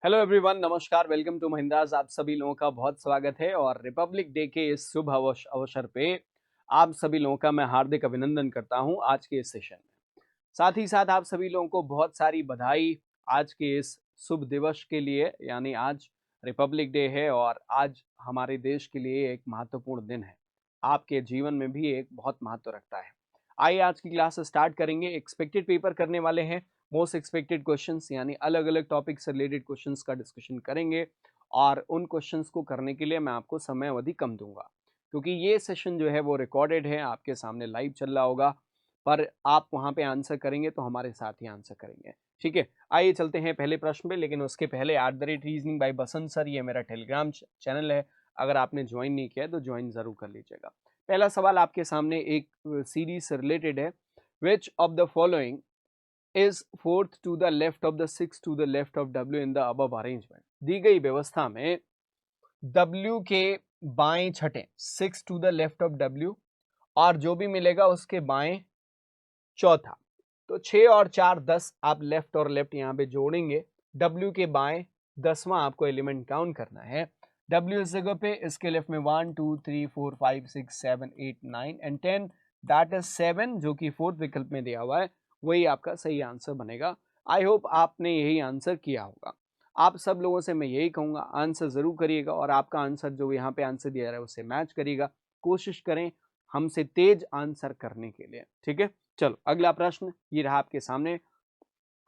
Hello everyone, नमस्कार। Welcome to Mahindra's. आप सभी लोगों का बहुत स्वागत है और रिपब्लिक डे के इस शुभ अवसर पे आप सभी लोगों का मैं हार्दिक अभिनंदन करता हूं आज के इस सेशन में। साथ ही साथ आप सभी लोगों को बहुत सारी बधाई आज के इस शुभ दिवस के लिए। यानी आज रिपब्लिक डे है और आज हमारे देश के लिए एक महत्वपूर्ण दिन है। आपके जीवन में भी एक बहुत महत्व रखता है। आइए आज की क्लास स्टार्ट करेंगे। एक्सपेक्टेड पेपर करने वाले हैं। मोस्ट एक्सपेक्टेड क्वेश्चंस यानी अलग अलग टॉपिक से रिलेटेड क्वेश्चंस का डिस्कशन करेंगे और उन क्वेश्चंस को करने के लिए मैं आपको समय अवधि कम दूंगा, क्योंकि ये सेशन जो है वो रिकॉर्डेड है, आपके सामने लाइव चल रहा होगा। पर आप वहां पे आंसर करेंगे तो हमारे साथ ही आंसर करेंगे। ठीक है, आइए चलते हैं पहले प्रश्न पे। लेकिन उसके पहले @रीजनिंग बाय बसंत सर, ये मेरा टेलीग्राम चैनल है। अगर आपने ज्वाइन नहीं किया है तो ज्वाइन जरूर कर लीजिएगा। पहला सवाल आपके सामने एक सीरीज से रिलेटेड है। Which of the following is fourth to the left of the sixth to the left of W in the above arrangement। दी गई व्यवस्था में W के बाएं छठे, 6 to the left of W, और जो भी मिलेगा उसके बाएं चौथा। तो 6 और 4 10, आप लेफ्ट और लेफ्ट यहाँ पे जोड़ेंगे। W के बाएं 10वां आपको एलिमेंट काउंट करना है। W इस जगह पे, इसके लेफ्ट में 1 2 3 4 5 6 7 8 9 एंड 10, दैट इज 7, जो कि फोर्थ विकल्प में दिया हुआ है। वही आपका सही आंसर बनेगा। आई होप आपने यही आंसर किया होगा। आप सब लोगों से मैं यही कहूंगा, आंसर जरूर करिएगा और आपका आंसर जो यहाँ पे आंसर दिया जा रहा है उससे मैच करिएगा। कोशिश करें हमसे तेज आंसर करने के लिए। ठीक है, चलो अगला प्रश्न ये रहा आपके सामने।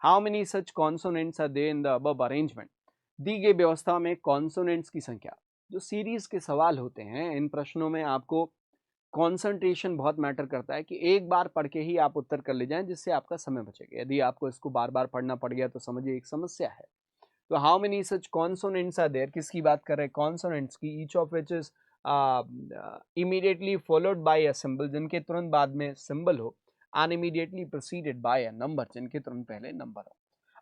How many such consonants are there in the above arrangement. दी गई व्यवस्था में कॉन्सोनेंट्स की संख्या। जो सीरीज के सवाल होते हैं इन प्रश्नों में आपको कंसंट्रेशन बहुत मैटर करता है कि एक बार पढ़ के ही आप उत्तर कर ले जाएं, जिससे आपका समय बचेगा। यदि आपको इसको बार बार पढ़ना पड़ गया तो समझिए एक समस्या है। तो how many such consonants are there, किसकी बात कर रहे हैं? कॉन्सोनेंट्स की। Each of which is immediately followed by a symbol, जिनके तुरंत बाद में सिंबल हो। And immediately proceeded by a number, जिनके तुरंत पहले नंबर हो।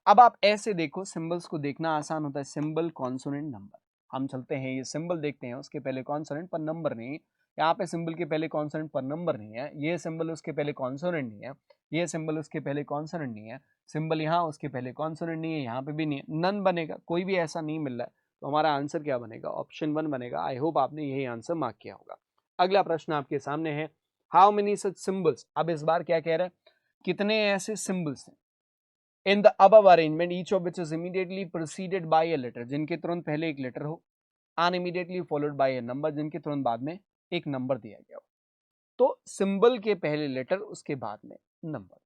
अब आप ऐसे देखो, सिंबल्स को देखना आसान होता है। Symbol, consonant, number. हम चलते हैं, ये सिंबल देखते हैं, उसके पहले कॉन्सोनेंट पर नंबर नहीं। यहाँ पे सिंबल के पहले कॉन्सोनेंट पर नंबर नहीं है। ये सिंबल उसके पहले कॉन्सोनेंट नहीं है। ये सिंबल उसके पहले कॉन्सोनेंट नहीं है। सिंबल यहाँ उसके पहले कॉन्सोनेंट नहीं है, यहाँ पे भी नहीं है। नन बनेगा, कोई भी ऐसा नहीं मिल रहा है। तो हमारा आंसर क्या बनेगा? ऑप्शन 1 बनेगा। आई होप आपने यही आंसर मार्क किया होगा। अगला प्रश्न आपके सामने है, हाउ मेनी सच सिंबल्स। अब इस बार क्या कह रहा है? कितने ऐसे सिंबल्स हैं in the above arrangement, each of which is immediately proceeded by a letter, जिनके तुरंत पहले एक लेटर हो। And immediately followed by a number, जिनके तुरंत बाद में एक नंबर दिया गया हो। तो सिंबल के पहले लेटर, उसके बाद में नंबर।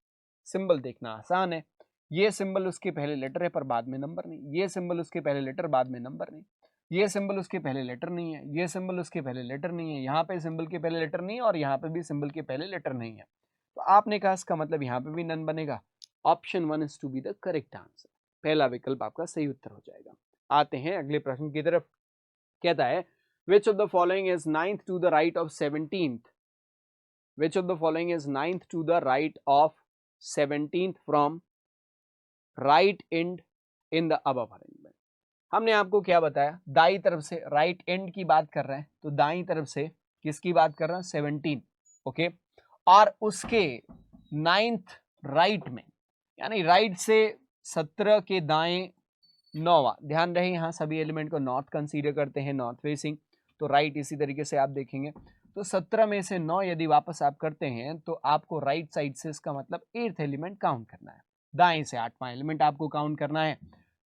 सिंबल देखना आसान है। ये सिंबल उसके पहले लेटर है पर बाद में नंबर नहीं। ये सिंबल उसके पहले लेटर, बाद में नंबर नहीं। ये सिंबल उसके पहले लेटर नहीं है। ये सिंबल उसके पहले लेटर नहीं है। यहाँ पे सिंबल के पहले लेटर नहीं है और यहाँ पे भी सिंबल के पहले लेटर नहीं है। तो आपने कहा इसका मतलब यहाँ पे भी नन बनेगा। Option 1 is to be the correct answer. पहला विकल्प आपका सही उत्तर हो जाएगा। आते हैं अगले प्रश्न की तरफ। कहता है, which of the following is ninth to the right of 17th? Which of the following is ninth to the right of 17th from right end in the above arrangement? हमने आपको क्या बताया? दाई तरफ से राइट एंड की बात कर रहे हैं, तो दाई तरफ से किसकी बात कर रहे हैं? 17। ओके, और उसके नाइन्थ राइट में, यानी राइट से 17 के दाएं 9वां। ध्यान रहे यहाँ सभी एलिमेंट को नॉर्थ कंसीडर करते हैं, नॉर्थ फेसिंग। तो राइट इसी तरीके से आप देखेंगे। तो 17 में से 9 यदि वापस आप करते हैं तो आपको राइट साइड से, इसका मतलब 8th एलिमेंट काउंट करना है। दाएं से 8वां एलिमेंट आपको काउंट करना है।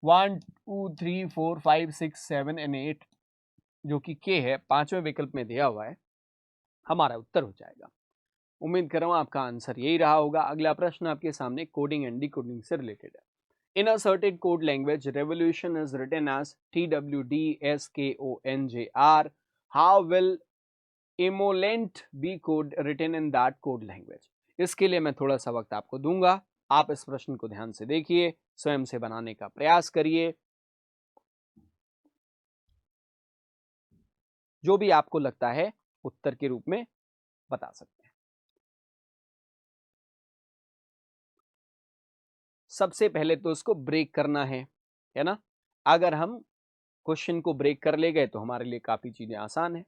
1 2 3 4 5 6 7 एंड 8, जो कि के है, 5वें विकल्प में दिया हुआ है। हमारा उत्तर हो जाएगा। उम्मीद कर रहा हूं आपका आंसर यही रहा होगा। अगला प्रश्न आपके सामने कोडिंग एंड डिकोडिंग से रिलेटेड है। In a certain code language, revolution is written as TWDSKONJR. How will emollient be code written in that code language? इसके लिए मैं थोड़ा सा वक्त आपको दूंगा। आप इस प्रश्न को ध्यान से देखिए, स्वयं से बनाने का प्रयास करिए। जो भी आपको लगता है उत्तर के रूप में बता सकते हैं। सबसे पहले तो इसको ब्रेक करना है ना? अगर हम क्वेश्चन को ब्रेक कर ले गए तो हमारे लिए काफी चीजें आसान है।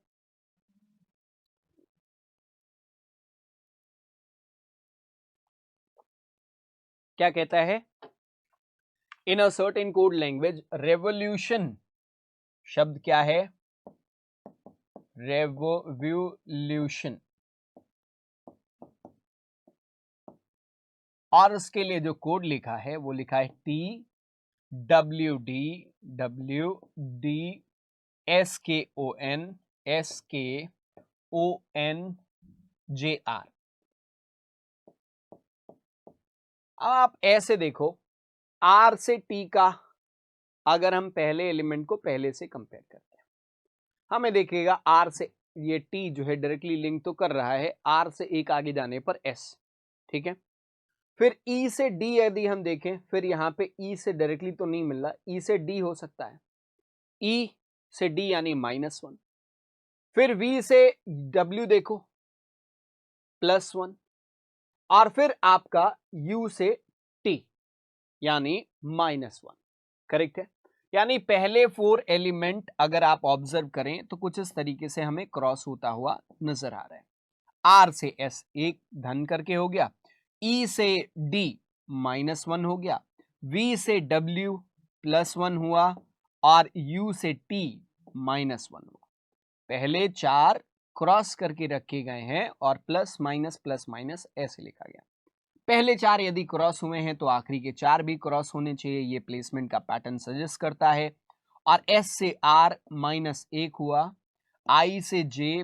क्या कहता है? In a certain code language revolution शब्द क्या है? रेवोल्यूशन। और उसके लिए जो कोड लिखा है वो लिखा है TWDWDSKONJR। आप ऐसे देखो, R से T का अगर हम पहले एलिमेंट को पहले से कंपेयर करते हैं, हमें देखिएगा R से ये T जो है डायरेक्टली लिंक तो कर रहा है, R से एक आगे जाने पर S, ठीक है। फिर E से D यदि हम देखें, फिर यहाँ पे E से डायरेक्टली तो नहीं मिल रहा, E से D हो सकता है, E से D यानी -1। फिर V से W देखो +1, और फिर आपका U से T यानी -1। करेक्ट है। यानी पहले 4 एलिमेंट अगर आप ऑब्जर्व करें तो कुछ इस तरीके से हमें क्रॉस होता हुआ नजर आ रहा है। R से S एक धन करके हो गया, E से D -1 हो गया, V से W +1 हुआ, और U से T -1 हुआ। पहले 4 क्रॉस करके रखे गए हैं और प्लस माइनस ऐसे लिखा गया। पहले 4 यदि क्रॉस हुए हैं तो आखिरी के 4 भी क्रॉस होने चाहिए, ये प्लेसमेंट का पैटर्न सजेस्ट करता है। और S से R -1 हुआ, I से J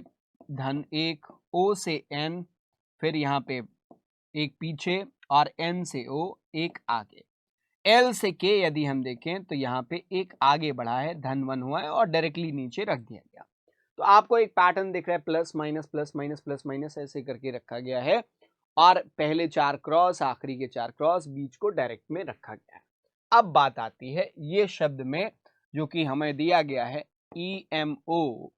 -1, O से N, फिर यहाँ पे एक पीछे, और N से O एक आगे। L से K यदि हम देखें तो यहाँ पे एक आगे बढ़ा है, -1 हुआ है और डायरेक्टली नीचे रख दिया गया। तो आपको एक पैटर्न दिख रहा है, प्लस माइनस ऐसे करके रखा गया है, और पहले 4 क्रॉस, आखिरी के 4 क्रॉस, बीच को डायरेक्ट में रखा गया है। अब बात आती है ये शब्द में जो कि हमें दिया गया है EMOLLIENT,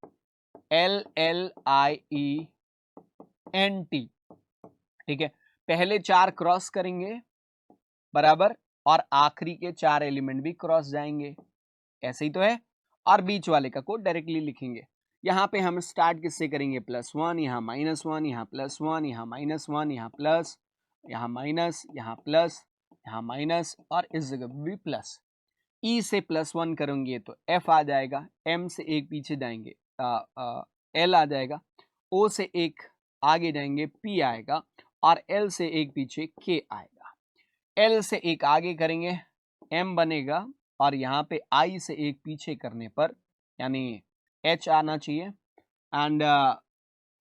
ठीक है। पहले 4 क्रॉस करेंगे बराबर, और आखिरी के 4 एलिमेंट भी क्रॉस जाएंगे, ऐसे ही तो है। और बीच वाले का कोड डायरेक्टली लिखेंगे। यहाँ पे हम स्टार्ट किससे करेंगे? +1, यहाँ -1, यहाँ +1, यहाँ -1, यहाँ प्लस, यहाँ माइनस, यहाँ प्लस, यहाँ माइनस, और इस जगह भी प्लस। E से +1 करेंगे तो F आ जाएगा, M से एक पीछे जाएंगे L आ जाएगा, O से एक आगे जाएंगे P आएगा, और L से एक पीछे K आएगा। L से एक आगे करेंगे M बनेगा, और यहाँ पे I से एक पीछे करने पर यानी H आना चाहिए, एंड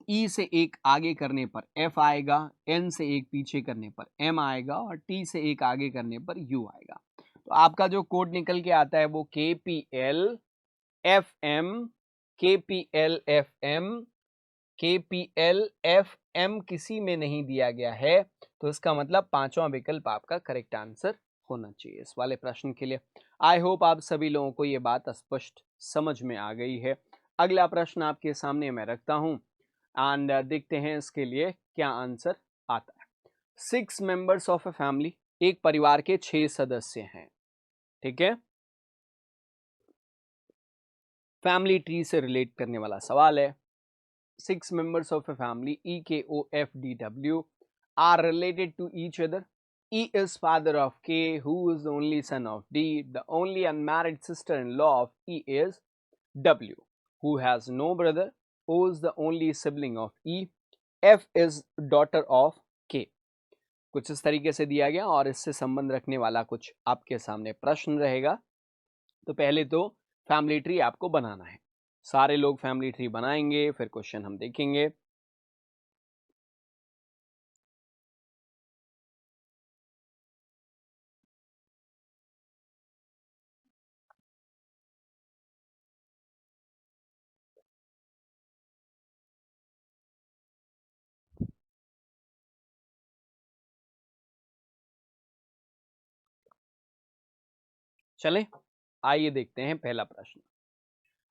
E से एक आगे करने पर F आएगा, N से एक पीछे करने पर M आएगा, और T से एक आगे करने पर U आएगा। तो आपका जो कोड निकल के आता है वो KPL FM, KPL FM, KPL FM किसी में नहीं दिया गया है, तो इसका मतलब पांचवा विकल्प आपका करेक्ट आंसर होना चाहिए इस वाले प्रश्न के लिए। आई होप आप सभी लोगों को ये बात स्पष्ट समझ में आ गई है। अगला प्रश्न आपके सामने मैं रखता हूं, एंड देखते हैं इसके लिए क्या आंसर आता है। 6 मेंबर्स ऑफ अ फैमिली, एक परिवार के 6 सदस्य हैं, ठीक है। फैमिली ट्री से रिलेट करने वाला सवाल है। 6 members of a family, EKOFDW, are related to each other. E is father of K, who is the only son of D. The only unmarried sister-in-law of E is W, who has no brother. O is the only sibling of E. F is daughter of K. कुछ इस तरीके से दिया गया, और इससे संबंध रखने वाला कुछ आपके सामने प्रश्न रहेगा। तो पहले तो फैमिली ट्री आपको बनाना है। सारे लोग फैमिली ट्री बनाएंगे, फिर क्वेश्चन हम देखेंगे। चले आइए देखते हैं पहला प्रश्न।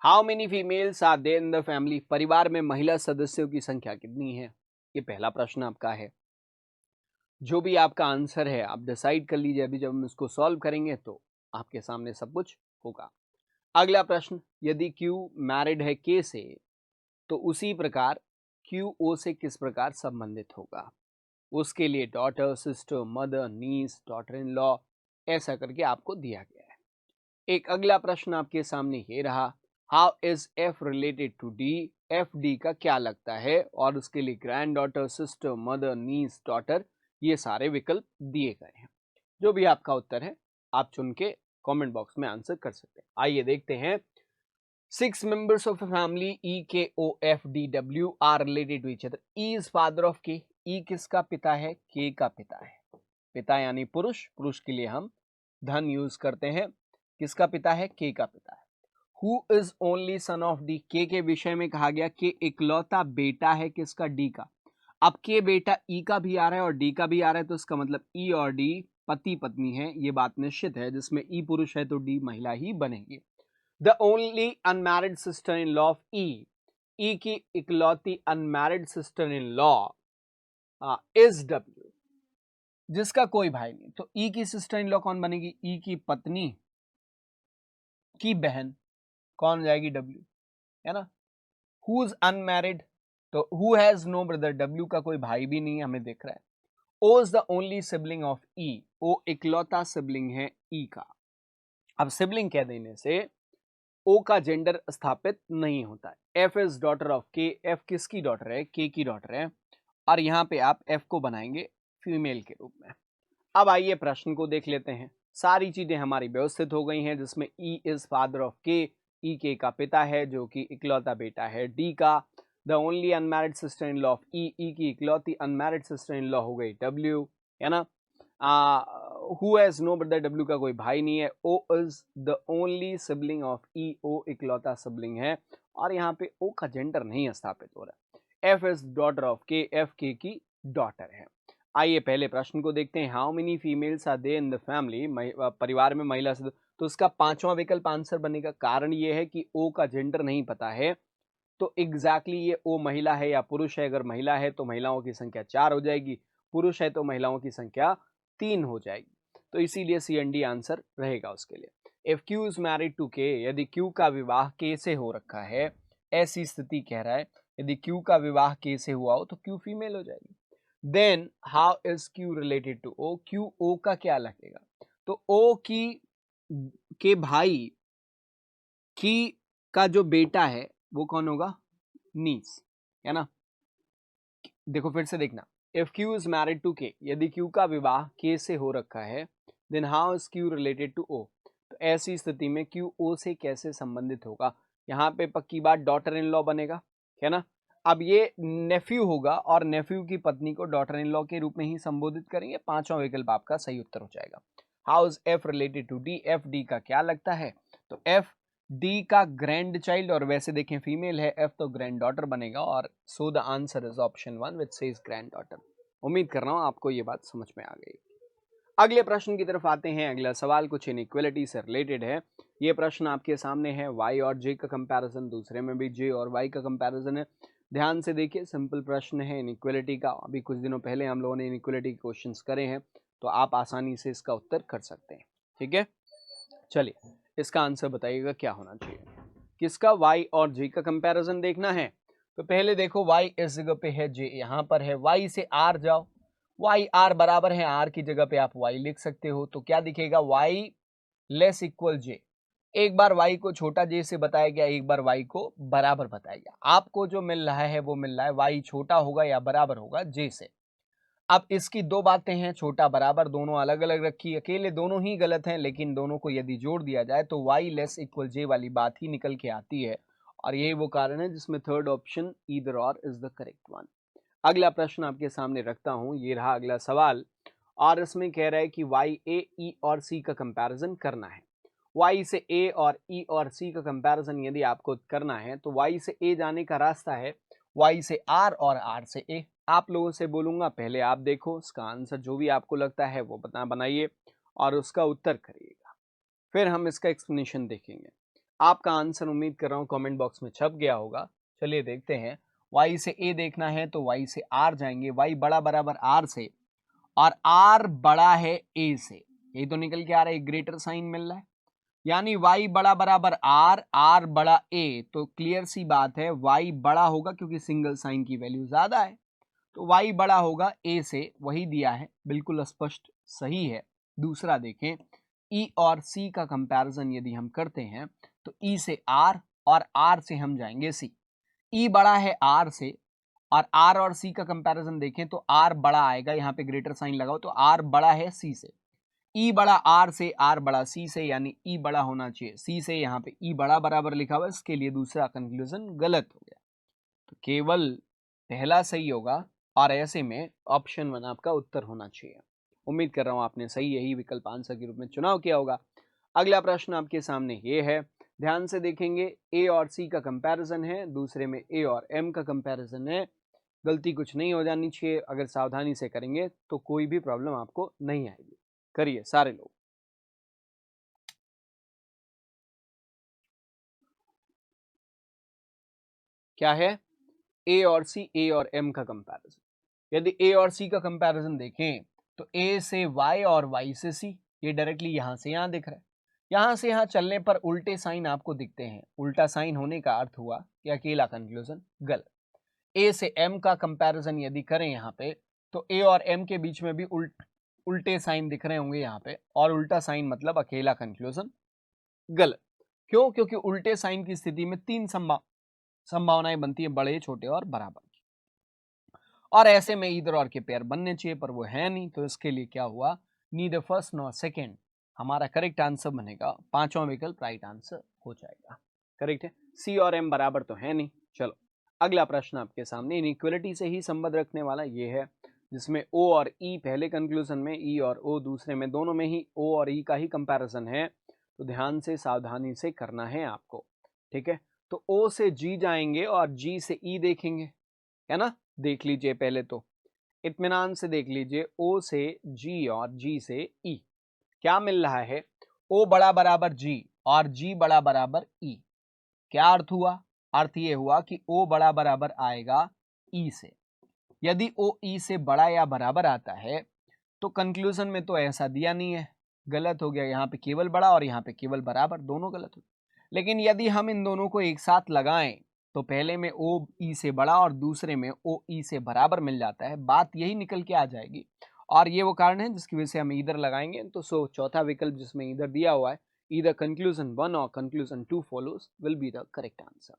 How many females are there in the family? परिवार में महिला सदस्यों की संख्या कितनी है? ये पहला प्रश्न आपका है। जो भी आपका आंसर है आप डिसाइड कर लीजिए, अभी जब हम इसको सॉल्व करेंगे तो आपके सामने सब कुछ होगा। अगला प्रश्न, यदि Q मैरिड है K से, तो उसी प्रकार Q O से किस प्रकार संबंधित होगा? उसके लिए daughter, sister, mother, niece, daughter in law, ऐसा करके आपको दिया गया है। एक अगला प्रश्न आपके सामने ये रहा, how is F related to D, F D का क्या लगता है, और उसके लिए granddaughter, sister, mother, niece, daughter, ये सारे विकल्प दिए गए हैं। जो भी आपका उत्तर है आप चुन के कमेंट बॉक्स में आंसर कर सकते हैं। आइए देखते हैं। 6 members of a family E, K, O, F, D, W are related to each other. E is father of K. E किसका पिता है? K का पिता है। पिता यानी पुरुष, पुरुष के लिए हम धन यूज करते हैं। किसका पिता है? K का पिता है। Who is only son of D? K के विषय में कहा गया कि इकलौता बेटा है किसका? D का। अब K बेटा E का भी आ रहा है और D का भी आ रहा है, तो इसका मतलब E और D पति पत्नी है, ये बात निश्चित है। जिसमें E पुरुष है तो D महिला ही बनेगी। The only unmarried sister-in-law of E. E की इकलौती unmarried sister-in-law is W. जिसका कोई भाई नहीं, तो E की sister-in-law कौन बनेगी? E की पत्नी की बहन कौन हो जाएगी? W, है ना। Who's unmarried, तो who has no brother, W का कोई भाई भी नहीं हमें दिख रहा है। O is the only sibling of E. O इकलौता सिबलिंग है E का। अब सिबलिंग कह देने से O का जेंडर स्थापित नहीं होता है। F is daughter of K, F किसकी डॉटर है? K की डॉटर है, और यहाँ पे आप F को बनाएंगे फीमेल के रूप में। अब आइए प्रश्न को देख लेते हैं। सारी चीजें हमारी व्यवस्थित हो गई हैं, जिसमें E is father of K, E K का पिता है जो कि इकलौता बेटा है D का। The only unmarried sister in law of E, E की इकलौती अनमैरिड सिस्टर इन लॉ हो गई W, है ना। Who has no brother, W का कोई भाई नहीं है। O is the only sibling of E, O इकलौता सिबलिंग है, और यहाँ पे O का जेंडर नहीं स्थापित हो रहा है। F is daughter of K, F K की डॉटर है। आइए पहले प्रश्न को देखते हैं। How many females are there in the family, परिवार में महिला सदस्य, तो इसका पांचवां विकल्प आंसर बनेगा। कारण ये है कि O का जेंडर नहीं पता है, तो एग्जैक्टली ये O महिला है या पुरुष है। अगर महिला है तो महिलाओं की संख्या 4 हो जाएगी, पुरुष है तो महिलाओं की संख्या 3 हो जाएगी, तो इसीलिए सी एंड डी आंसर रहेगा उसके लिए। If Q is married to K, यदि Q का विवाह K से हो रखा है, ऐसी स्थिति कह रहा है, यदि Q का विवाह K से हुआ हो तो Q फीमेल हो जाएगी। Then how is Q related to O, Q O का क्या लगेगा? तो O की के भाई की का जो बेटा है वो कौन होगा? नीस, है ना। देखो फिर से देखना, if Q is married to K, यदि Q का विवाह K से हो रखा है, then how is Q related to O, तो ऐसी स्थिति में Q O से कैसे संबंधित होगा? यहाँ पे पक्की बात डॉटर इन लॉ बनेगा, है ना। अब ये नेफ्यू होगा और नेफ्यू की पत्नी को डॉटर इन लॉ के रूप में ही संबोधित करेंगे। पांचवा विकल्प आपका सही उत्तर हो जाएगा। How is F related to D, F D का क्या लगता है? तो F D का ग्रैंड चाइल्ड, और वैसे देखें फीमेल है F, तो ग्रैंड डॉटर बनेगा, और so the answer is option 1 which says grand daughter. उम्मीद कर रहा हूं आपको ये बात समझ में आ गई। अगले प्रश्न की तरफ आते हैं। अगला सवाल कुछ इनइक्वालिटी से रिलेटेड है। ये प्रश्न आपके सामने है, y और j का कंपैरिजन, दूसरे में भी j और y का कंपैरिजन है। ध्यान से देखिए, सिंपल प्रश्न है इनइक्वालिटी का। अभी कुछ दिनों पहले हम लोगों ने इनइक्वालिटी के क्वेश्चंस करे हैं, तो आप आसानी से इसका उत्तर कर सकते हैं। ठीक है, चलिए इसका आंसर बताइएगा क्या होना चाहिए। किसका? y और j का कंपैरिजन देखना है। तो पहले देखो y इस जगह पे है, j यहाँ पर है, y से r जाओ, y r बराबर है, r की जगह पे आप y लिख सकते हो, तो क्या दिखेगा? y less equal j। एक बार y को छोटा j से बताया गया, एक बार y को बराबर बताया गया। आपको जो मिल रहा है वो मिल रहा है y छोटा होगा या बराबर होगा j से। अब इसकी दो बातें हैं, छोटा बराबर दोनों अलग अलग रखी, अकेले दोनों ही गलत हैं, लेकिन दोनों को यदि जोड़ दिया जाए तो y लेस इक्वल j वाली बात ही निकल के आती है, और यही वो कारण है जिसमें थर्ड ऑप्शन ईदर और इज द करेक्ट वन। अगला प्रश्न आपके सामने रखता हूं, ये रहा अगला सवाल, और इसमें कह रहा है कि y a e और c का कंपैरिजन करना है। y से a और e और c का कंपैरिजन यदि आपको करना है तो y से a जाने का रास्ता है y से r और r से a। आप लोगों से बोलूंगा पहले आप देखो, इसका आंसर जो भी आपको लगता है वो बनाइए और उसका उत्तर करिएगा, फिर हम इसका एक्सप्लेनेशन देखेंगे। आपका आंसर उम्मीद कर रहा हूँ कमेंट बॉक्स में छप गया होगा। चलिए देखते हैं। y से a देखना है तो y से r जाएंगे, y बड़ा बराबर r से, और r बड़ा है a से, ये तो निकल के आ रहा है, ग्रेटर साइन मिल रहा है, यानी y बड़ा बराबर r, r बड़ा a, तो क्लियर सी बात है y बड़ा होगा क्योंकि सिंगल साइन की वैल्यू ज्यादा है, तो y बड़ा होगा a से, वही दिया है, बिल्कुल स्पष्ट सही है। दूसरा देखें, ई और सी का कंपैरिजन यदि हम करते हैं तो ई से आर और आर से हम जाएंगे सी। ई बड़ा है आर से, और आर और सी का कंपैरिजन देखें तो आर बड़ा आएगा, यहाँ पे ग्रेटर साइन लगाओ तो आर बड़ा है सी से। ई बड़ा आर से, आर बड़ा सी से, यानी ई बड़ा होना चाहिए सी से, यहाँ पे ई बड़ा बराबर लिखा हुआ है, इसके लिए दूसरा कंक्लूजन गलत हो गया। तो केवल पहला सही होगा और ऐसे में ऑप्शन 1 आपका उत्तर होना चाहिए। उम्मीद कर रहा हूं आपने सही यही विकल्प आंसर के रूप में चुनाव किया होगा। अगला प्रश्न आपके सामने ये है, ध्यान से देखेंगे, ए और सी का कंपैरिजन है, दूसरे में ए और एम का कंपैरिजन है। गलती कुछ नहीं हो जानी चाहिए, अगर सावधानी से करेंगे तो कोई भी प्रॉब्लम आपको नहीं आएगी। करिए सारे लोग। क्या है? ए और सी, ए और एम का कंपैरिजन। यदि ए और सी का कंपैरिजन देखें तो ए से वाई और वाई से सी, ये डायरेक्टली यहां से यहां दिख रहा है। यहां से यहां चलने पर उल्टे साइन आपको दिखते हैं। उल्टा साइन होने का अर्थ हुआ कि अकेला कंक्लूजन गलत। ए से एम का कंपैरिजन यदि करें यहाँ पे तो ए और एम के बीच में भी उल्टे साइन दिख रहे होंगे यहाँ पे, और उल्टा साइन मतलब अकेला कंक्लूजन गलत। क्यों? क्योंकि उल्टे साइन की स्थिति में 3 संभावनाएं बनती है, बड़े, छोटे और बराबर की, और ऐसे में इधर और के पेयर बनने चाहिए पर वो है नहीं। तो इसके लिए क्या हुआ, नीदर फर्स्ट नॉर सेकेंड। हमारा करेक्ट आंसर बनेगा, पांचवा विकल्प राइट आंसर हो जाएगा। करेक्ट है, सी और एम बराबर तो है नहीं। चलो अगला प्रश्न आपके सामने इनइक्वलिटी से ही संबंध रखने वाला ये है, जिसमें ओ और ई पहले कंक्लूजन में, ई और ओ दूसरे में, दोनों में ही ओ और ई का ही कंपैरिजन है। तो ध्यान से सावधानी से करना है आपको, ठीक है। तो ओ से जी जाएंगे और जी से ई देखेंगे, है ना। देख लीजिए पहले तो इत्मीनान से देख लीजिए, ओ से जी और जी से ई क्या मिल रहा है, ओ बड़ा बराबर जी और जी बड़ा बराबर ई। क्या अर्थ हुआ? अर्थ ये हुआ कि ओ बड़ा बराबर आएगा ई से। यदि ओ ई से बड़ा या बराबर आता है तो कंक्लूजन में तो ऐसा दिया नहीं है, गलत हो गया। यहाँ पे केवल बड़ा और यहाँ पे केवल बराबर, दोनों गलत हो। लेकिन यदि हम इन दोनों को एक साथ लगाएं तो पहले में ओ ई से बड़ा और दूसरे में ओ ई से बराबर मिल जाता है, बात यही निकल के आ जाएगी। और ये वो कारण है जिसकी वजह से हम इधर लगाएंगे। तो चौथा विकल्प जिसमें इधर दिया हुआ है, ईदर कंक्लूजन 1 और conclusion 2 follows will be the correct answer.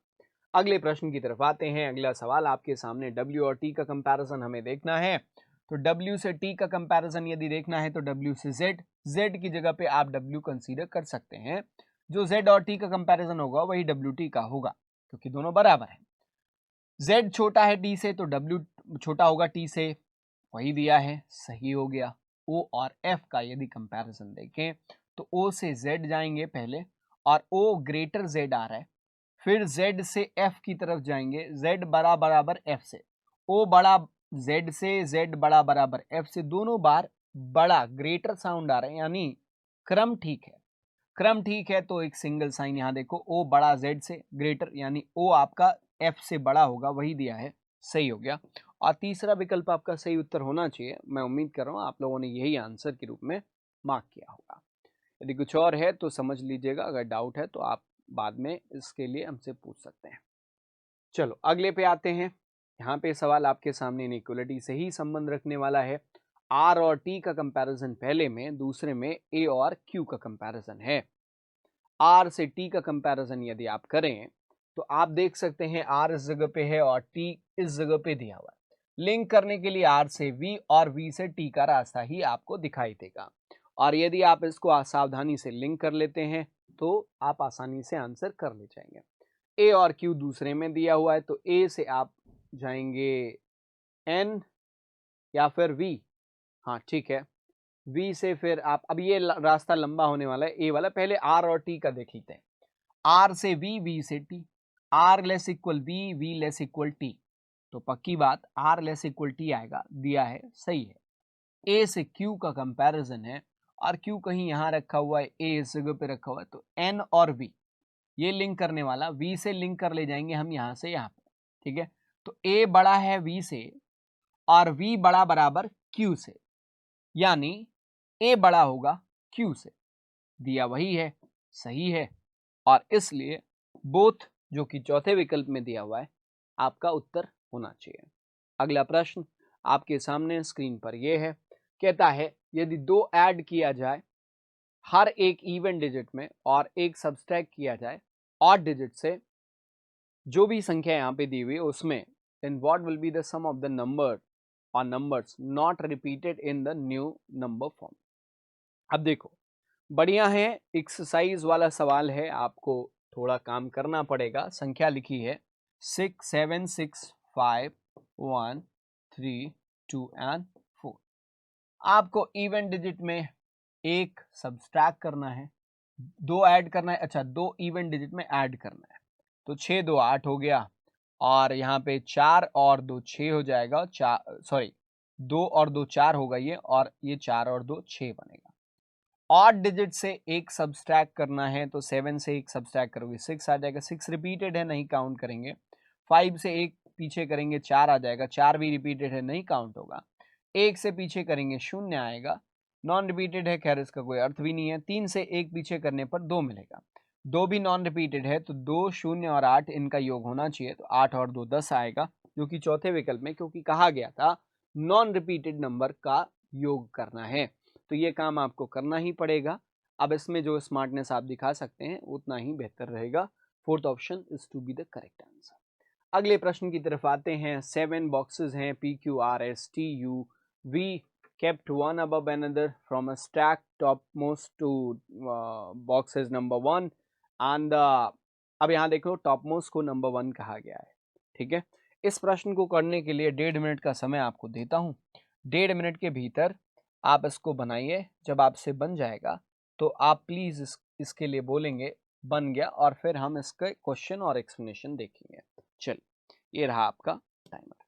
अगले प्रश्न की तरफ आते हैं। अगला सवाल आपके सामने, W और T का कंपैरिजन हमें देखना है। तो W से T का कंपैरिजन यदि देखना है तो W से Z, Z की जगह पे आप W कंसीडर कर सकते हैं। जो Z और T का कंपैरिजन होगा वही WT का होगा, क्योंकि दोनों बराबर हैं। Z छोटा है T से तो W छोटा होगा T से, वही दिया है, सही हो गया। O और F का यदि कंपैरिजन देखें तो O से Z जाएंगे पहले, और O ग्रेटर Z आ रहा है, फिर Z से F की तरफ जाएंगे, Z बड़ा बराबर F से, O बड़ा Z से, Z बड़ा बराबर F से, दोनों बार बड़ा ग्रेटर साउंड आ रहे हैं, यानी क्रम ठीक है। क्रम ठीक है तो एक सिंगल साइन यहाँ देखो, O बड़ा Z से ग्रेटर, यानी O आपका F से बड़ा होगा, वही दिया है, सही हो गया। और तीसरा विकल्प आपका सही उत्तर होना चाहिए। मैं उम्मीद कर रहा हूँ आप लोगों ने यही आंसर के रूप में मार्क किया होगा। यदि कुछ और है तो समझ लीजिएगा, अगर डाउट है तो आप बाद में इसके लिए हमसे पूछ सकते हैं। चलो अगले पे आते हैं। यहाँ पे सवाल आपके सामने इनइक्वलिटी से ही संबंध रखने वाला है। आर और टी का कंपैरिजन पहले में, दूसरे में ए और क्यू का कंपैरिजन है। आर से टी का कंपैरिजन यदि आप करें तो आप देख सकते हैं आर इस जगह पे है और टी इस जगह पे दिया हुआ है। लिंक करने के लिए आर से वी और वी से टी का रास्ता ही आपको दिखाई देगा, और यदि आप इसको सावधानी से लिंक कर लेते हैं तो आप आसानी से आंसर कर ले जाएंगे। ए और क्यू दूसरे में दिया हुआ है तो ए से आप जाएंगे एन या फिर वी, हाँ ठीक है, वी से फिर आप, अब ये रास्ता लंबा होने वाला है ए वाला, पहले आर और टी का देख लेते हैं। आर से वी, वी से T, R less equal V, V less equal T, तो पक्की बात आर लेस इक्वल टी आएगा, दिया है, सही है। ए से क्यू का कंपैरिजन है, और क्यू कहीं यहां रखा हुआ है, ए इस जगह पे रखा हुआ है, तो एन और वी ये लिंक करने वाला, वी से लिंक कर ले जाएंगे हम यहां से यहां पे, ठीक है। तो ए बड़ा है वी से और वी बड़ा बराबर क्यू से, यानी ए बड़ा होगा क्यू से, दिया वही है, सही है। और इसलिए बोथ जो कि चौथे विकल्प में दिया हुआ है आपका उत्तर होना चाहिए। अगला प्रश्न आपके सामने स्क्रीन पर यह है, कहता है यदि 2 ऐड किया जाए हर एक इवन डिजिट में और एक सब्सट्रैक्ट किया जाए ऑड डिजिट से, जो भी संख्या यहाँ पे दी हुई है उसमें, then what will be the sum of the number or numbers not repeated in the new number form। अब देखो बढ़िया है, एक्सरसाइज वाला सवाल है, आपको थोड़ा काम करना पड़ेगा। संख्या लिखी है 6 7 6 5 1 3 2 एंड 4। आपको इवन डिजिट में एक सब्सट्रैक्ट करना है, 2 ऐड करना है, अच्छा 2 इवन डिजिट में ऐड करना है, तो 6 2 8 हो गया, और यहाँ पे 4 और 2 6 हो जाएगा, 2 और 2 4 होगा ये, और ये 4 और 2 6 बनेगा। ऑड डिजिट से एक सब्सट्रैक्ट करना है, तो 7 से एक सब्सट्रैक्ट करोगे 6 आ जाएगा, 6 रिपीटेड है नहीं काउंट करेंगे। 5 से एक पीछे करेंगे 4 आ जाएगा, 4 भी रिपीटेड है नहीं काउंट होगा। 1 से पीछे करेंगे 0 आएगा, नॉन रिपीटेड है, खैर इसका कोई अर्थ भी नहीं है। 3 से एक पीछे करने पर 2 मिलेगा, 2 भी नॉन रिपीटेड है, तो 2 0 और 8 इनका योग होना चाहिए, तो 8 और 2 10 आएगा, जो कि चौथे विकल्प में, क्योंकि कहा गया था नॉन रिपीटेड नंबर का योग करना है, तो ये काम आपको करना ही पड़ेगा। अब इसमें जो स्मार्टनेस आप दिखा सकते हैं उतना ही बेहतर रहेगा। Fourth option is to be the correct answer. अगले प्रश्न की तरफ आते हैं। 7 बॉक्सेस हैं, PQRSTUV kept one above another from a stack topmost to boxes number 1 and अब यहाँ देखो टॉपमोस्ट को नंबर 1 कहा गया है, ठीक है। इस प्रश्न को करने के लिए 1.5 मिनट का समय आपको देता हूँ। 1.5 मिनट के भीतर आप इसको बनाइए। जब आपसे बन जाएगा तो आप प्लीज इसके लिए बोलेंगे बन गया, और फिर हम इसका क्वेश्चन और एक्सप्लेनेशन देखेंगे। चलिए, ये रहा आपका टाइमर।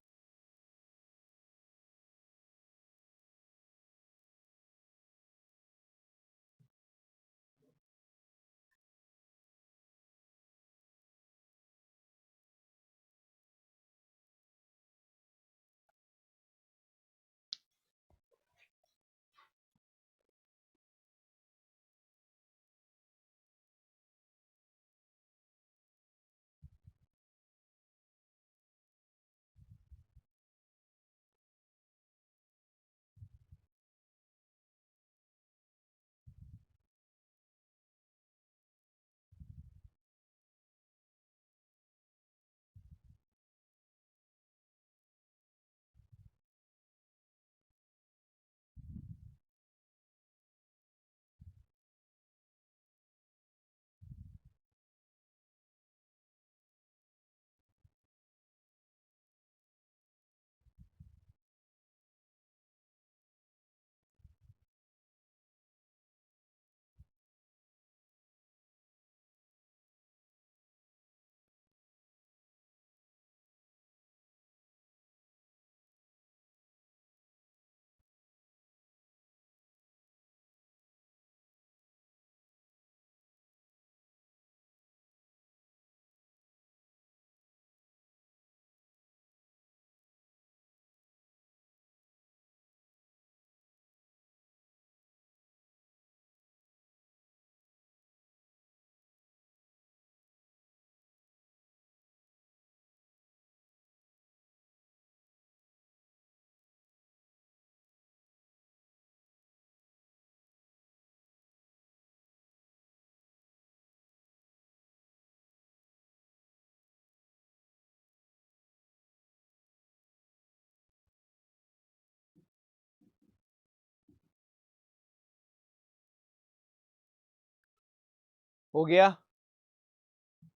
हो गया?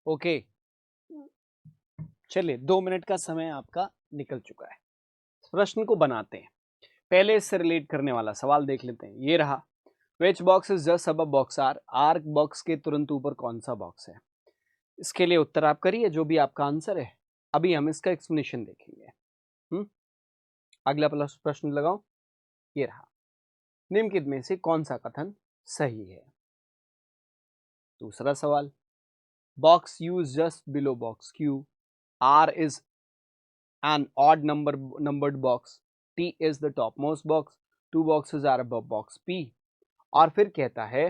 ओके, चलिए 2 मिनट का समय आपका निकल चुका है। प्रश्न को बनाते हैं। पहले इससे रिलेट करने वाला सवाल देख लेते हैं। ये रहा, which box is just above box R. आर्क बॉक्स के तुरंत ऊपर कौन सा बॉक्स है? इसके लिए उत्तर आप करिए, जो भी आपका आंसर है। अभी हम इसका एक्सप्लेनेशन देखेंगे। अगला प्रश्न लगाओ। ये रहा, निम्नलिखित में से कौन सा कथन सही है? दूसरा सवाल, box U is just below box Q, R is an odd numbered box, T is the topmost box, two boxes are above box P, और फिर कहता है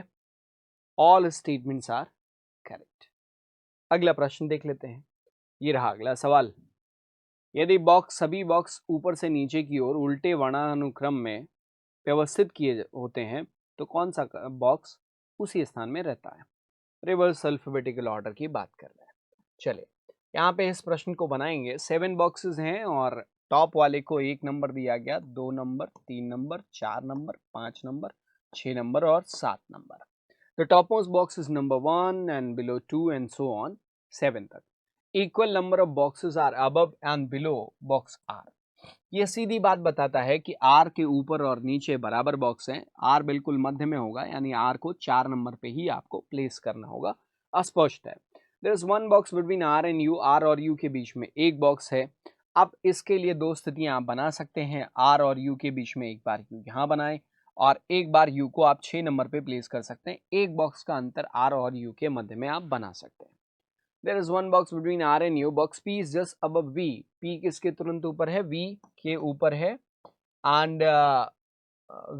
all statements are correct। अगला प्रश्न देख लेते हैं। ये रहा अगला सवाल, यदि सभी बॉक्स ऊपर से नीचे की ओर उल्टे वर्णानुक्रम में व्यवस्थित किए होते हैं तो कौन सा बॉक्स उसी स्थान में रहता है। रिवर्स अल्फाबेटिकल ऑर्डर की बात कर रहे हैं। चलिए यहाँ पे इस प्रश्न को बनाएंगे। 7 बॉक्सेस हैं और टॉप वाले को 1 नंबर दिया गया, 2 number, 3 number, 4 number, 5 number, 6 number और 7 number. The topmost box is number 1 and below 2 and so on 7 तक। Equal number of boxes are above and below box R। ये सीधी बात बताता है कि R के ऊपर और नीचे बराबर बॉक्स हैं। R बिल्कुल मध्य में होगा, यानी R को 4 नंबर पे ही आपको प्लेस करना होगा। अस्पष्ट है। There is one box between R and U। R और U के बीच में एक बॉक्स है। अब इसके लिए दो स्थितियां आप बना सकते हैं। R और U के बीच में एक बार U यहाँ बनाए और एक बार U को आप 6 नंबर पे प्लेस कर सकते हैं। एक बॉक्स का अंतर R और U के मध्य में आप बना सकते हैं। There is one box between R and U। Box P is just above V। P किसके तुरंत ऊपर है? V के ऊपर है। And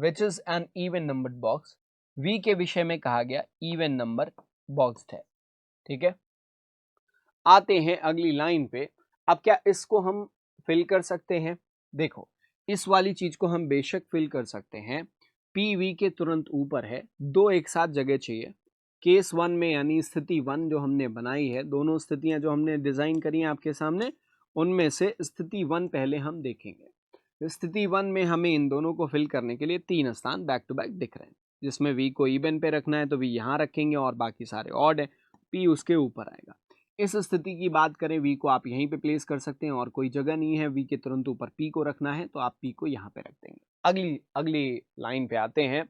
which is an even numbered box। V के विषय में कहा गया even number boxed है। ठीक है, आते हैं अगली लाइन पे। अब क्या इसको हम फिल कर सकते हैं? देखो, इस वाली चीज को हम बेशक फिल कर सकते हैं। पी वी के तुरंत ऊपर है, दो एक साथ जगह चाहिए। केस 1 में यानी स्थिति 1 जो हमने बनाई है, दोनों स्थितियां जो हमने डिजाइन करी हैं आपके सामने, उनमें से स्थिति 1 पहले हम देखेंगे। स्थिति 1 में हमें इन दोनों को फिल करने के लिए 3 स्थान बैक टू बैक दिख रहे हैं, जिसमें वी को इवन पे रखना है तो वी यहाँ रखेंगे और बाकी सारे ऑड है, पी उसके ऊपर आएगा। इस स्थिति की बात करें, वी को आप यहीं पे प्लेस कर सकते हैं और कोई जगह नहीं है, वी के तुरंत ऊपर पी को रखना है तो आप पी को यहाँ पे रख देंगे। अगली लाइन पे आते हैं।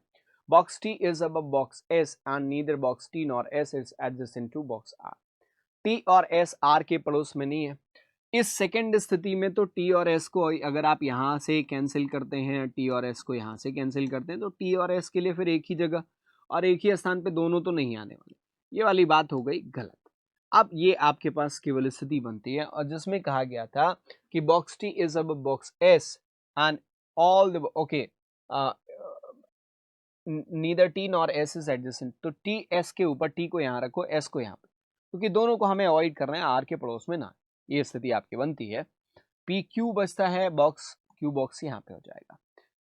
Box T is above box S and neither box T nor S is adjacent to box R. T और एस आर के पड़ोस में नहीं है। इस सेकेंड स्थिति में तो टी और एस को अगर आप यहाँ से कैंसिल करते हैं, टी और एस को यहाँ से कैंसिल करते हैं, तो टी और एस के लिए फिर एक ही जगह और एक ही स्थान पे दोनों तो नहीं आने वाले। ये वाली बात हो गई गलत। अब ये आपके पास केवल स्थिति बनती है और जिसमें कहा गया था कि बॉक्स टी इज अब box S and all the okay neither T nor S is adjacent. तो टी एस के ऊपर, टी को यहाँ रखो, एस को यहाँ पे, क्योंकि दोनों को हमें अवॉइड करना है, आर के पड़ोस में ना। ये स्थिति आपकी बनती है। पी क्यू बचता है, बॉक्स क्यू बॉक्स यहाँ पे हो जाएगा।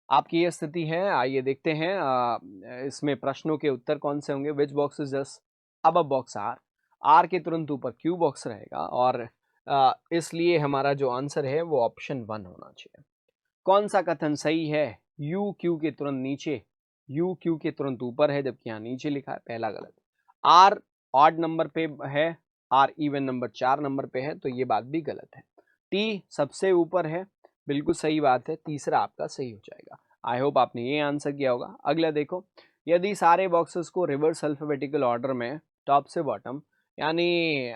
आपकी ये स्थिति है। आइए देखते हैं इसमें प्रश्नों के उत्तर कौन से होंगे। विच बॉक्स इज जस्ट अब बॉक्स आर। आर के तुरंत ऊपर क्यू बॉक्स रहेगा और इसलिए हमारा जो आंसर है वो ऑप्शन 1 होना चाहिए। कौन सा कथन सही है? यू क्यू के तुरंत नीचे, यू क्यू के तुरंत ऊपर है जबकि यहाँ नीचे लिखा है, पहला गलत। आर ऑड नंबर पे है, आर इवन नंबर 4 नंबर पे है, तो ये बात भी गलत है। टी सबसे ऊपर है, बिल्कुल सही बात है, तीसरा आपका सही हो जाएगा। आई होप आपने ये आंसर किया होगा। अगला देखो, यदि सारे बॉक्सेस को रिवर्स अल्फाबेटिकल ऑर्डर में टॉप से बॉटम, यानी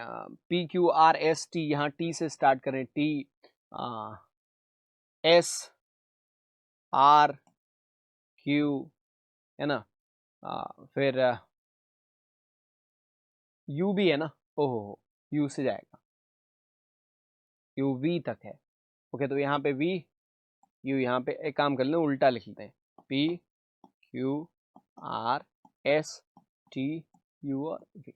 P Q R S T, यहाँ टी से स्टार्ट करें, टी एस आर क्यू, है ना, फिर यू भी है ना, ओहो यू से जाएगा, यू वी तक है। ओके, तो यहाँ पे वी, यू यहाँ पे, एक काम कर लें उल्टा लिख लेते हैं, P Q R S T U और वी।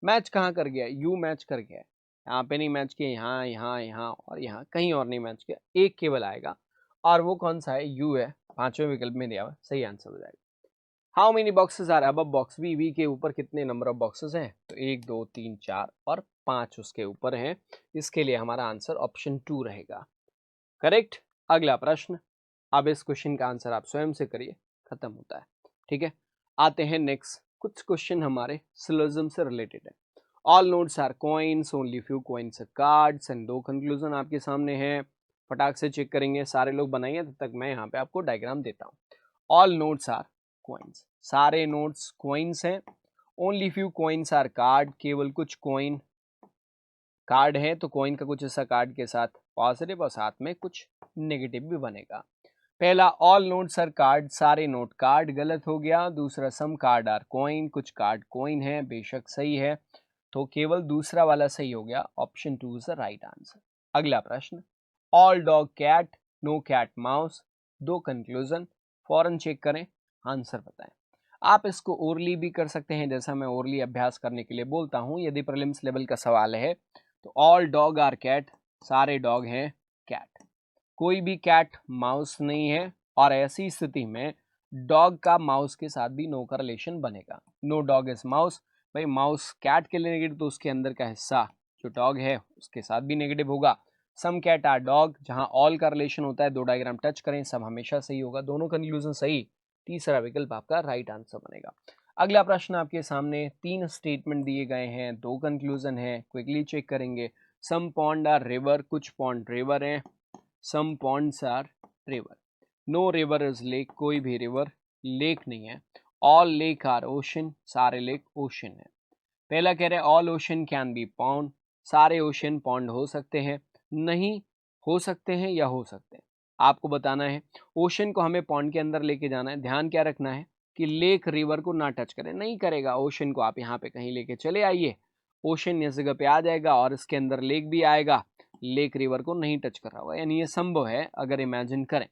मैच कहाँ कर गया? यू मैच कर गया है, यहाँ पे नहीं मैच किया, यहाँ यहाँ यहाँ और यहाँ कहीं और नहीं मैच किया, एक केवल आएगा और वो कौन सा है? यू है, पांचवें विकल्प में दिया हुआ, सही आंसर हो जाएगा। How many boxes are above box V. V के ऊपर कितने नंबर ऑफ बॉक्सेस हैं? तो 1 2 3 4 और 5 उसके ऊपर हैं। इसके लिए हमारा आंसर ऑप्शन 2 रहेगा। करेक्ट। अगला प्रश्न, अब इस क्वेश्चन का आंसर आप स्वयं से करिए, खत्म होता है। ठीक है, आते हैं नेक्स्ट। कुछ क्वेश्चन हमारे सिलोजिज्म से रिलेटेड है। All notes are coins, only few coins are cards and दो कंक्लूजन आपके सामने हैं। फटाक से चेक करेंगे, सारे लोग बनाइए, तब तक मैं यहाँ पे आपको डायग्राम देता हूँ। ऑल नोट्स आर कॉइन्स, सारे नोट्स कॉइन्स हैं। Only few coins are card, केवल कुछ कॉइन कार्ड है, तो कॉइन का कुछ हिस्सा कार्ड के साथ पॉजिटिव और साथ में कुछ नेगेटिव भी बनेगा। पहला, ऑल नोट्स आर कार्ड, सारे नोट कार्ड, गलत हो गया। दूसरा, सम कार्ड आर कॉइन, कुछ कार्ड कॉइन है, बेशक सही है, तो केवल दूसरा वाला सही हो गया, option 2 is the right answer. अगला प्रश्न, all dog cat, no cat mouse, दो कंक्लूजन, फौरन चेक करें, आंसर बताएं। आप इसको ओरली भी कर सकते हैं, जैसा मैं ओरली अभ्यास करने के लिए बोलता हूं। यदि प्रीलिम्स लेवल का सवाल है तो ऑल डॉग आर कैट, सारे डॉग हैं कैट, कोई भी कैट माउस नहीं है, और ऐसी स्थिति में डॉग का माउस के साथ भी नो का रिलेशन बनेगा। नो डॉग इज माउस, भाई माउस कैट के लिए नेगेटिव तो उसके अंदर का हिस्सा जो डॉग है उसके साथ भी नेगेटिव होगा। सम कैट आर डॉग, जहां ऑल का रिलेशन होता है, दो डायग्राम टच करें, सब हमेशा सही होगा, दोनों कंक्लूजन सही, तीसरा विकल्प आपका राइट आंसर बनेगा। अगला प्रश्न आपके सामने, 3 स्टेटमेंट दिए गए हैं, 2 कंक्लूजन है, क्विकली चेक करेंगे। सम पॉन्ड आर रिवर, कुछ पॉन्ड रिवर हैं, some ponds are river, no river is lake, कोई भी रिवर लेक नहीं है। ऑल लेक आर ओशन, सारे लेक ओशन है। पहला कह रहे हैं all ocean can be pond, सारे ओशन पॉन्ड हो सकते हैं, नहीं हो सकते हैं या हो सकते हैं, आपको बताना है। ओशन को हमें पॉन्ड के अंदर लेके जाना है, ध्यान क्या रखना है कि लेक रिवर को ना टच करें, नहीं करेगा। ओशन को आप यहाँ पे कहीं लेके चले आइए, ओशन इस जगह पे आ जाएगा और इसके अंदर लेक भी आएगा, लेक रिवर को नहीं टच कर रहा होगा, यानी ये संभव है अगर इमेजिन करें।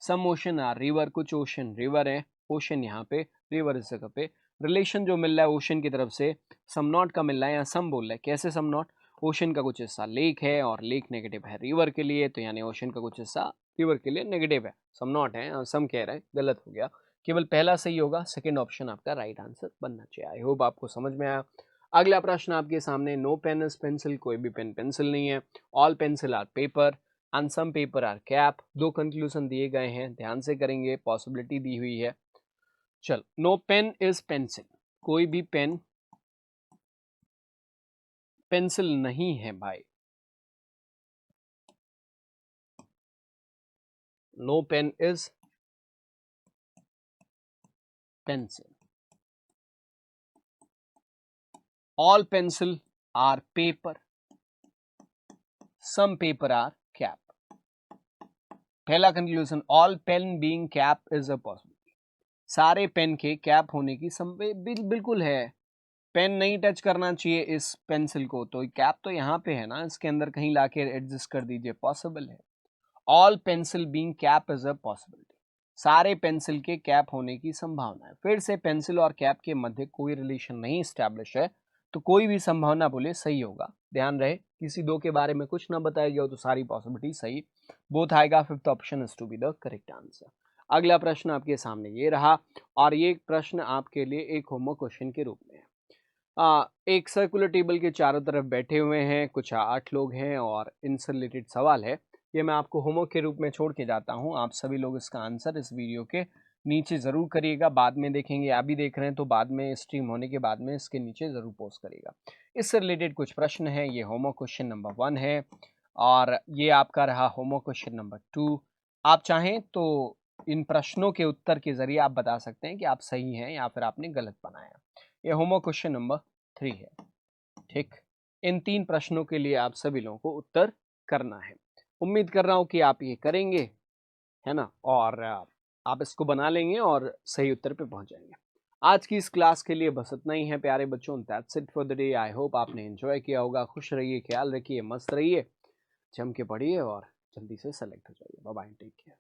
सम ओशन आर रिवर, कुछ ओशन रिवर है, ओशन यहाँ पे, रिवर इस जगह पे। रिलेशन जो मिल रहा है ओशन की तरफ से सम नॉट का मिल रहा है, या सम बोल रहा है, कैसे सम नॉट, ओशन का कुछ हिस्सा लेक है और लेक नेगेटिव है रिवर के लिए, तो यानी ओशन का कुछ हिस्सा रिवर के लिए नेगेटिव है, सम नॉट है और सम कह रहा है, गलत हो गया, केवल पहला सही होगा, सेकंड ऑप्शन आपका राइट आंसर बनना चाहिए। आई होप आपको समझ में आया। अगला प्रश्न आपके सामने, नो पेन इज पेंसिल, कोई भी पेन पेंसिल नहीं है। All pencil are paper and some paper are cap, 2 conclusion दिए गए हैं, ध्यान से करेंगे, पॉसिबिलिटी दी हुई है। चल, नो पेन इज पेंसिल, कोई भी पेन पेंसिल नहीं है भाई, no pen is pencil. All pencil are paper, some paper are cap. पहला conclusion, all pen being cap is a possibility, सारे पेन के कैप होने की बिल्कुल है। पेन नहीं टच करना चाहिए इस पेंसिल को, तो कैप तो यहाँ पे है ना, इसके अंदर कहीं लाके एडजस्ट कर दीजिए, पॉसिबल है। All pencil being cap is a possibility, सारे पेंसिल के कैप होने की संभावना है। फिर से पेंसिल और कैप के मध्य कोई रिलेशन नहीं स्टैब्लिश है, तो कोई भी संभावना बोले सही होगा। ध्यान रहे, किसी दो के बारे में कुछ ना बताया गया हो तो सारी पॉसिबिलिटी सही, बोथ आएगा, fifth option is to be the correct answer. अगला प्रश्न आपके सामने ये रहा, और ये प्रश्न आपके लिए एक होमवर्क क्वेश्चन के रूप में है। एक सर्कुलर टेबल के चारों तरफ बैठे हुए हैं कुछ 8 लोग हैं और इनसे रिलेटेड सवाल है, ये मैं आपको होमवर्क के रूप में छोड़ के जाता हूँ। आप सभी लोग इसका आंसर इस वीडियो के नीचे ज़रूर करिएगा, बाद में देखेंगे, आप भी देख रहे हैं तो बाद में स्ट्रीम होने के बाद में इसके नीचे ज़रूर पोस्ट करिएगा। इससे रिलेटेड कुछ प्रश्न हैं, ये होमवर्क क्वेश्चन नंबर 1 है और ये आपका रहा होमवर्क क्वेश्चन नंबर 2। आप चाहें तो इन प्रश्नों के उत्तर के जरिए आप बता सकते हैं कि आप सही हैं या फिर आपने गलत बनाया। ये होमवर्क क्वेश्चन नंबर 3 है, ठीक। इन 3 प्रश्नों के लिए आप सभी लोगों को उत्तर करना है। उम्मीद कर रहा हूं कि आप ये करेंगे, है ना, और आप इसको बना लेंगे और सही उत्तर पे पहुंच जाएंगे। आज की इस क्लास के लिए बस इतना ही है प्यारे बच्चों, that's it for the day. I hope आपने एंजॉय किया होगा। खुश रहिए, ख्याल रखिए, मस्त रहिए, जम के पढ़िए और जल्दी से सेलेक्ट हो जाइए। Bye bye, take care.